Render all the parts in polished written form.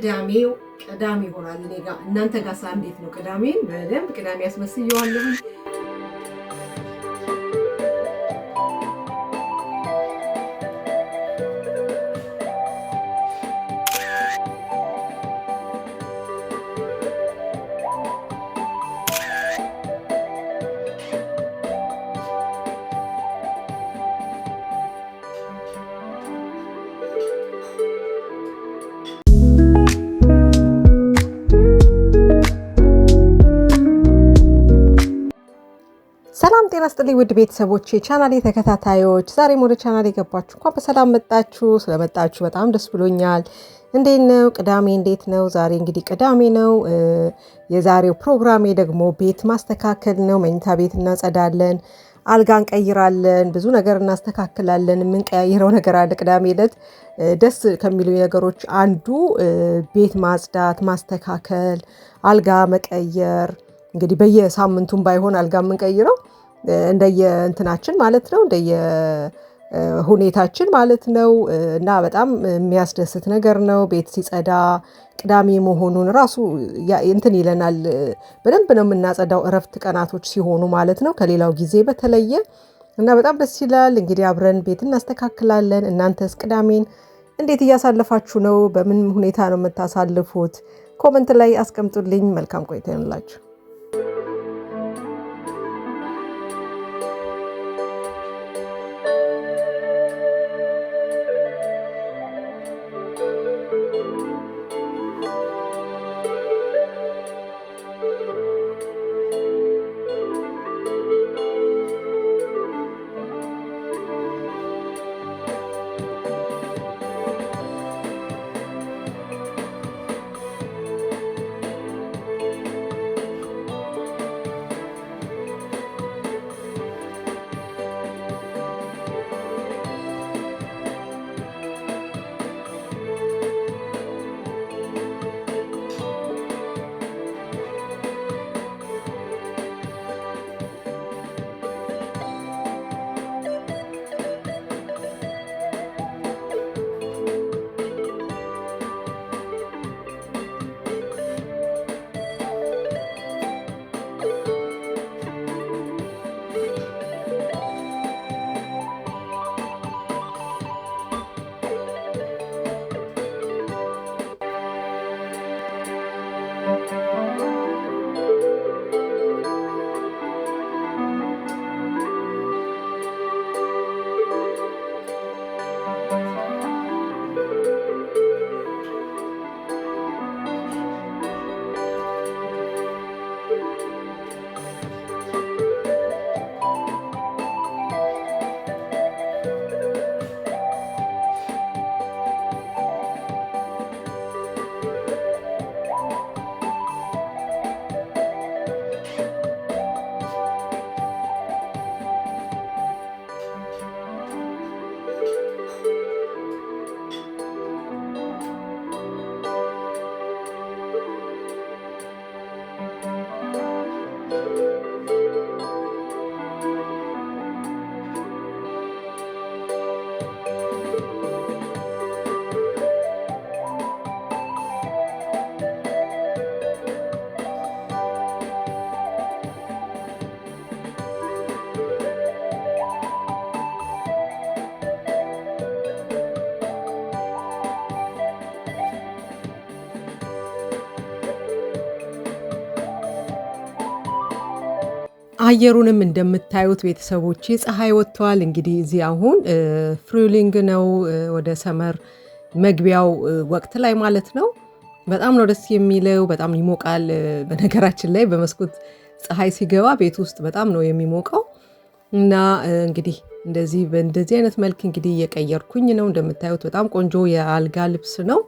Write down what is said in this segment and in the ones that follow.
ቅዳሜ ይሆናል እኔ ጋር። እናንተ ጋር እንዴት ነው? ቅዳሜን በደንብ ቅዳሜ ያስመስየዋለሁ። ሰላም ጤና ይስጥልኝ ውድ ቤተሰቦቼ ቻናሌ ተከታታዮች፣ ዛሬም ወደ ቻናሌ የገባችሁ እንኳን በሰላም መጣችሁ። ስለመጣችሁ በጣም ደስ ብሎኛል። እንዴት ነው? ቅዳሜ እንዴት ነው? ዛሬ እንግዲህ ቅዳሜ ነው። የዛሬው ፕሮግራሜ ደግሞ ቤት ማስተካከል ነው። መኝታ ቤት እናጸዳለን፣ አልጋ እንቀይራለን፣ ብዙ ነገር እናስተካክላለን። የምንቀያይረው ነገር አለ። ቅዳሜ ዕለት ደስ ከሚሉ ነገሮች አንዱ ቤት ማጽዳት፣ ማስተካከል፣ አልጋ መቀየር። እንግዲህ በየሳምንቱም ባይሆን አልጋ የምንቀይረው እንደየ እንትናችን ማለት ነው፣ እንደየ ሁኔታችን ማለት ነው። እና በጣም የሚያስደስት ነገር ነው። ቤት ሲጸዳ ቅዳሜ መሆኑን ራሱ እንትን ይለናል። በደንብ ነው የምናጸዳው እረፍት ቀናቶች ሲሆኑ ማለት ነው፣ ከሌላው ጊዜ በተለየ እና በጣም ደስ ይላል። እንግዲህ አብረን ቤት እናስተካክላለን። እናንተስ ቅዳሜን እንዴት እያሳለፋችሁ ነው? በምን ሁኔታ ነው የምታሳልፉት? ኮመንት ላይ አስቀምጡልኝ። መልካም ቆይታ ይሁንላችሁ። አየሩንም እንደምታዩት ቤተሰቦቼ ፀሐይ ወጥቷል። እንግዲህ እዚህ አሁን ፍሩሊንግ ነው፣ ወደ ሰመር መግቢያው ወቅት ላይ ማለት ነው። በጣም ነው ደስ የሚለው፣ በጣም ይሞቃል። በነገራችን ላይ በመስኮት ፀሐይ ሲገባ ቤት ውስጥ በጣም ነው የሚሞቀው እና እንግዲህ በእንደዚህ አይነት መልክ እንግዲህ እየቀየርኩኝ ነው። እንደምታዩት በጣም ቆንጆ የአልጋ ልብስ ነው።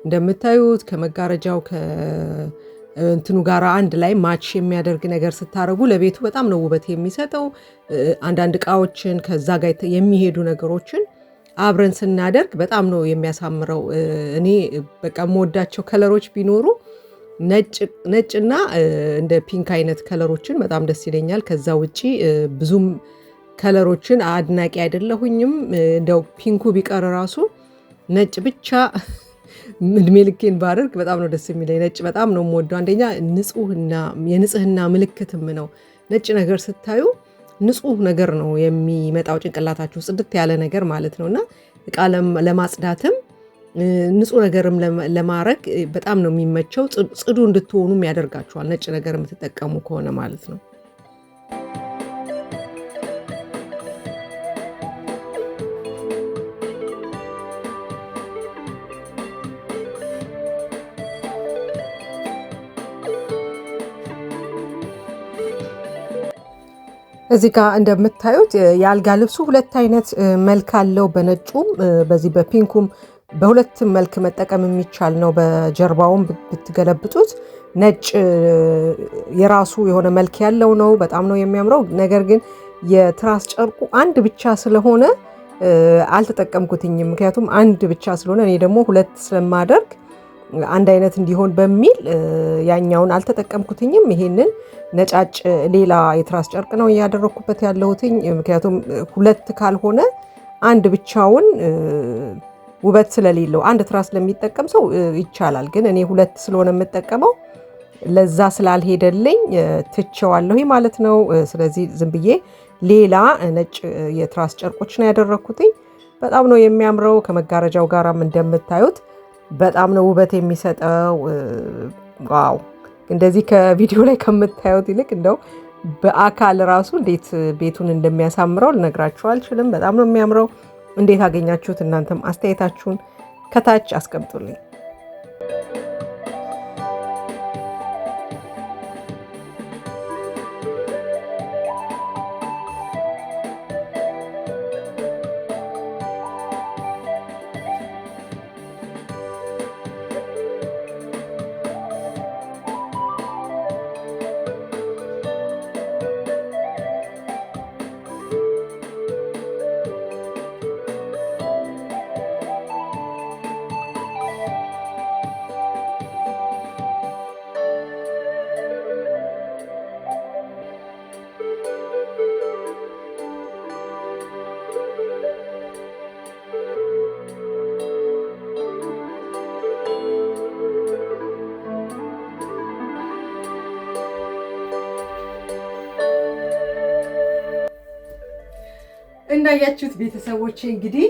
እንደምታዩት ከመጋረጃው እንትኑ ጋር አንድ ላይ ማች የሚያደርግ ነገር ስታረጉ ለቤቱ በጣም ነው ውበት የሚሰጠው። አንዳንድ እቃዎችን ከዛ ጋር የሚሄዱ ነገሮችን አብረን ስናደርግ በጣም ነው የሚያሳምረው። እኔ በቃ የምወዳቸው ከለሮች ቢኖሩ ነጭና እንደ ፒንክ አይነት ከለሮችን በጣም ደስ ይለኛል። ከዛ ውጪ ብዙም ከለሮችን አድናቂ አይደለሁኝም። እንደው ፒንኩ ቢቀር ራሱ ነጭ ብቻ እድሜ ልኬን ባደርግ በጣም ነው ደስ የሚለኝ። ነጭ በጣም ነው የምወደው። አንደኛ የንጽህና ምልክትም ነው። ነጭ ነገር ስታዩ ንጹህ ነገር ነው የሚመጣው ጭንቅላታችሁ፣ ጽድት ያለ ነገር ማለት ነው። እና እቃ ለማጽዳትም ንጹህ ነገርም ለማድረግ በጣም ነው የሚመቸው። ጽዱ እንድትሆኑም ያደርጋችኋል ነጭ ነገር የምትጠቀሙ ከሆነ ማለት ነው። እዚህ ጋር እንደምታዩት የአልጋ ልብሱ ሁለት አይነት መልክ አለው። በነጩም በዚህ በፒንኩም በሁለት መልክ መጠቀም የሚቻል ነው። በጀርባውም ብትገለብጡት ነጭ የራሱ የሆነ መልክ ያለው ነው። በጣም ነው የሚያምረው። ነገር ግን የትራስ ጨርቁ አንድ ብቻ ስለሆነ አልተጠቀምኩትኝም። ምክንያቱም አንድ ብቻ ስለሆነ እኔ ደግሞ ሁለት ስለማደርግ አንድ አይነት እንዲሆን በሚል ያኛውን አልተጠቀምኩትኝም። ይሄንን ነጫጭ ሌላ የትራስ ጨርቅ ነው እያደረኩበት ያለሁትኝ። ምክንያቱም ሁለት ካልሆነ አንድ ብቻውን ውበት ስለሌለው አንድ ትራስ ለሚጠቀም ሰው ይቻላል። ግን እኔ ሁለት ስለሆነ የምጠቀመው ለዛ ስላልሄደልኝ ትቼዋለሁ ማለት ነው። ስለዚህ ዝም ብዬ ሌላ ነጭ የትራስ ጨርቆች ነው ያደረኩትኝ። በጣም ነው የሚያምረው። ከመጋረጃው ጋራም እንደምታዩት በጣም ነው ውበት የሚሰጠው። ዋው! እንደዚህ ከቪዲዮ ላይ ከምታዩት ይልቅ እንደው በአካል ራሱ እንዴት ቤቱን እንደሚያሳምረው ልነግራችሁ አልችልም። በጣም ነው የሚያምረው። እንዴት አገኛችሁት? እናንተም አስተያየታችሁን ከታች አስቀምጡልኝ። እንዳያችሁት ቤተሰቦቼ እንግዲህ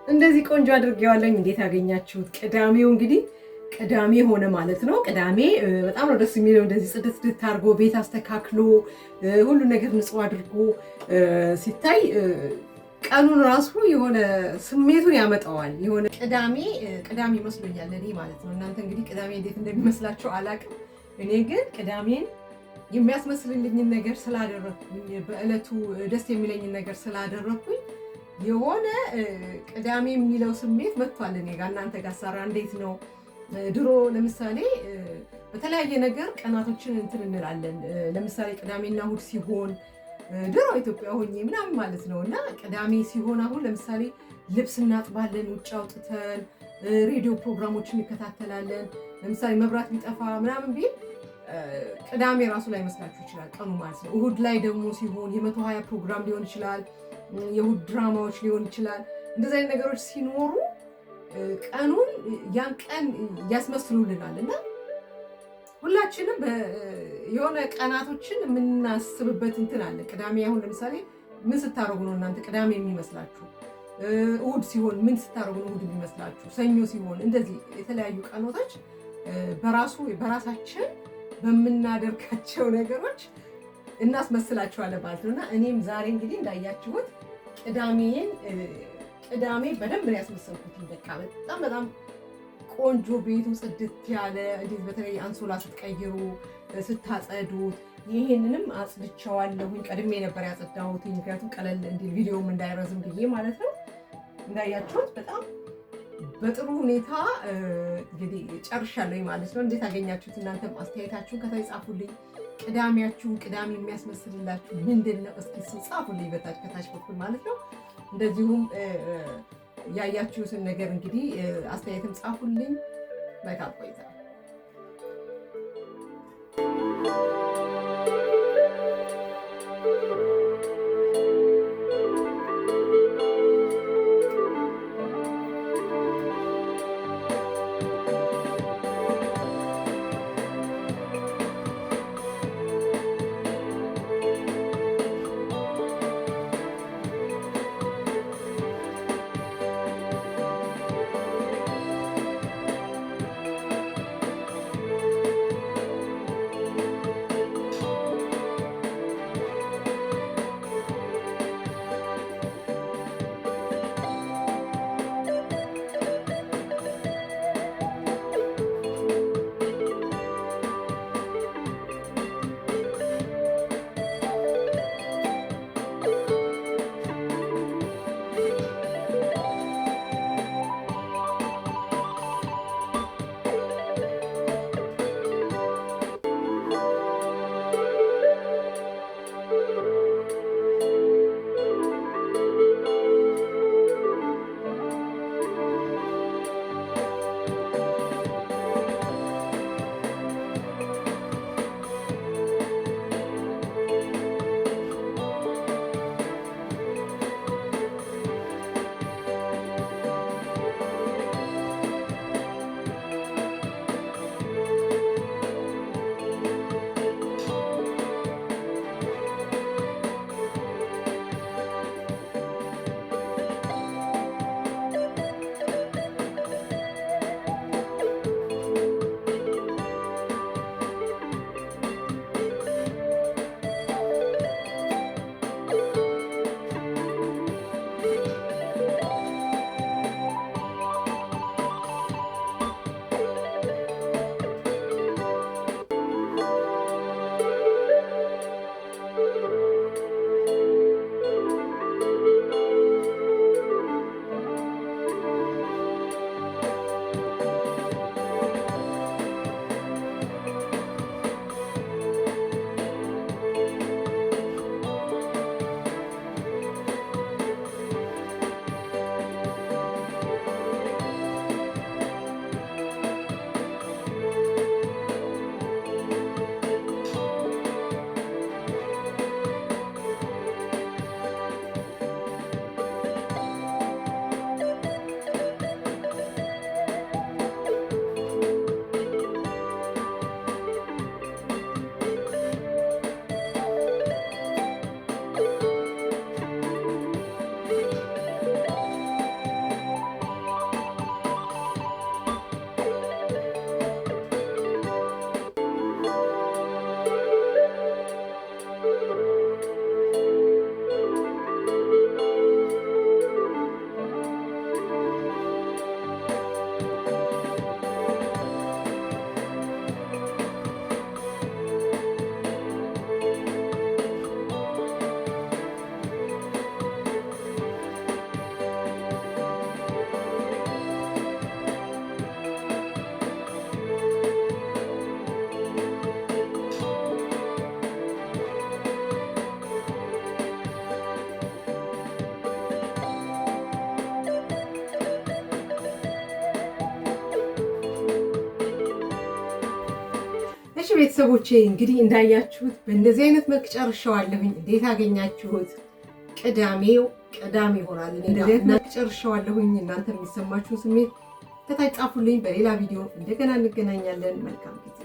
እንደዚህ ቆንጆ አድርጌዋለሁ። እንዴት አገኛችሁት? ቅዳሜው እንግዲህ ቅዳሜ ሆነ ማለት ነው። ቅዳሜ በጣም ነው ደስ የሚለው። እንደዚህ ጽድት ጽድት አድርጎ ቤት አስተካክሎ ሁሉ ነገር ንጹህ አድርጎ ሲታይ ቀኑን ራሱ የሆነ ስሜቱን ያመጣዋል። የሆነ ቅዳሜ መስሎኛል እኔ ማለት ነው። እናንተ እንግዲህ ቅዳሜ እንዴት እንደሚመስላችሁ አላውቅም። እኔ ግን ቅዳሜን የሚያስመስልልኝን ነገር ስላደረኩኝ በእለቱ ደስ የሚለኝን ነገር ስላደረኩኝ የሆነ ቅዳሜ የሚለው ስሜት መጥቷል እኔ ጋር። እናንተ ጋር ሰራ እንዴት ነው? ድሮ ለምሳሌ በተለያየ ነገር ቀናቶችን እንትን እንላለን። ለምሳሌ ቅዳሜና እሑድ ሲሆን ድሮ ኢትዮጵያ ሆኜ ምናምን ማለት ነው። እና ቅዳሜ ሲሆን አሁን ለምሳሌ ልብስ እናጥባለን፣ ውጭ አውጥተን ሬዲዮ ፕሮግራሞችን እንከታተላለን። ለምሳሌ መብራት ቢጠፋ ምናምን ቢል ቅዳሜ ራሱ ላይ መስላችሁ ይችላል ቀኑ ማለት ነው። እሑድ ላይ ደግሞ ሲሆን የ120 ፕሮግራም ሊሆን ይችላል፣ የእሑድ ድራማዎች ሊሆን ይችላል። እንደዚህ አይነት ነገሮች ሲኖሩ ቀኑን ያን ቀን ያስመስሉልናል። እና ሁላችንም የሆነ ቀናቶችን የምናስብበት እንትን አለ። ቅዳሜ አሁን ለምሳሌ ምን ስታረጉ ነው እናንተ ቅዳሜ የሚመስላችሁ? እሑድ ሲሆን ምን ስታረጉ ነው እሑድ የሚመስላችሁ? ሰኞ ሲሆን እንደዚህ የተለያዩ ቀኖቶች በራሳችን በምናደርጋቸው ነገሮች እናስመስላችኋለን ማለት ነው። እና እኔም ዛሬ እንግዲህ እንዳያችሁት ቅዳሜ በደንብ ነው ያስመሰልኩት። በቃ በጣም ቆንጆ ቤቱ ጽድት ያለ እንዴት በተለይ አንሶላ ስትቀይሩ ስታጸዱት፣ ይሄንንም አጽድቼዋለሁኝ። ቀድሜ ነበር ያጸዳሁት ምክንያቱም ቀለል እንዲል ቪዲዮም እንዳይረዝም ብዬ ማለት ነው። እንዳያችሁት በጣም በጥሩ ሁኔታ እንግዲህ ጨርሻለሁ ማለት ነው። እንዴት አገኛችሁት? እናንተም አስተያየታችሁን ከታች ጻፉልኝ። ቅዳሜ የሚያስመስልላችሁ ምንድን ነው? እስኪ ጻፉልኝ በታች ከታች በኩል ማለት ነው። እንደዚሁም ያያችሁትን ነገር እንግዲህ አስተያየትም ጻፉልኝ። መልካም ቆይታ። እሺ ቤተሰቦቼ እንግዲህ እንዳያችሁት በእንደዚህ አይነት መልክ ጨርሻለሁኝ። እንዴት አገኛችሁት? ቅዳሜ ሆኗል። እኔ ጨርሻለሁኝ። እናንተ የሚሰማችሁ ስሜት ከታች ጻፉልኝ። በሌላ ቪዲዮ እንደገና እንገናኛለን። መልካም ጊዜ።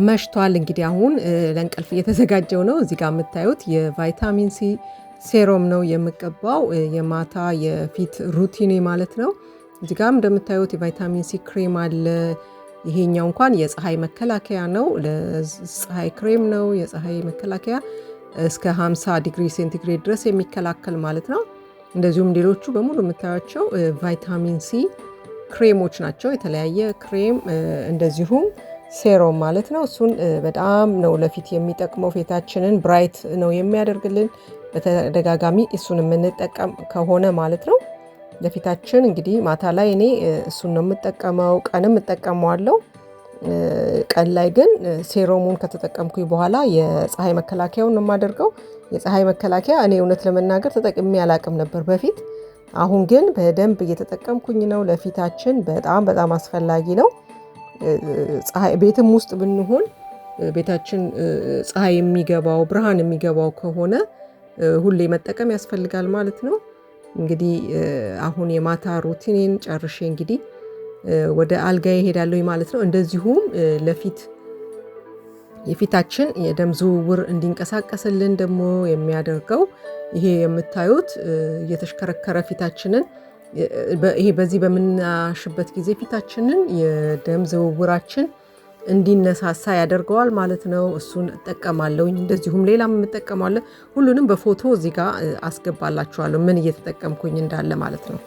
መሽቷል። እንግዲህ አሁን ለእንቅልፍ እየተዘጋጀው ነው። እዚህ ጋር የምታዩት የቫይታሚን ሲ ሴሮም ነው የምቀባው፣ የማታ የፊት ሩቲኔ ማለት ነው። እዚህ ጋር እንደምታዩት የቫይታሚን ሲ ክሬም አለ። ይሄኛው እንኳን የፀሐይ መከላከያ ነው፣ ለፀሐይ ክሬም ነው። የፀሐይ መከላከያ እስከ 50 ዲግሪ ሴንቲግሬድ ድረስ የሚከላከል ማለት ነው። እንደዚሁም ሌሎቹ በሙሉ የምታዩቸው ቫይታሚን ሲ ክሬሞች ናቸው። የተለያየ ክሬም እንደዚሁም ሴሮም ማለት ነው። እሱን በጣም ነው ለፊት የሚጠቅመው። ፊታችንን ብራይት ነው የሚያደርግልን። በተደጋጋሚ እሱን የምንጠቀም ከሆነ ማለት ነው ለፊታችን። እንግዲህ ማታ ላይ እኔ እሱን ነው የምጠቀመው፣ ቀንም እጠቀመዋለሁ። ቀን ላይ ግን ሴሮሙን ከተጠቀምኩኝ በኋላ የፀሐይ መከላከያውን ነው የማደርገው። የፀሐይ መከላከያ እኔ እውነት ለመናገር ተጠቅሜ አላቅም ነበር በፊት። አሁን ግን በደንብ እየተጠቀምኩኝ ነው። ለፊታችን በጣም በጣም አስፈላጊ ነው። ፀሐይ ቤትም ውስጥ ብንሆን ቤታችን ፀሐይ የሚገባው ብርሃን የሚገባው ከሆነ ሁሌ መጠቀም ያስፈልጋል ማለት ነው። እንግዲህ አሁን የማታ ሩቲኔን ጨርሼ እንግዲህ ወደ አልጋዬ እሄዳለሁ ማለት ነው። እንደዚሁም የፊታችን የደም ዝውውር እንዲንቀሳቀስልን ደግሞ የሚያደርገው ይሄ የምታዩት እየተሽከረከረ ፊታችንን ይሄ በዚህ በምናሽበት ጊዜ ፊታችንን የደም ዝውውራችን እንዲነሳሳ ያደርገዋል ማለት ነው። እሱን እጠቀማለሁኝ። እንደዚሁም ሌላም እጠቀማለሁ። ሁሉንም በፎቶ እዚህ ጋር አስገባላችኋለሁ ምን እየተጠቀምኩኝ እንዳለ ማለት ነው።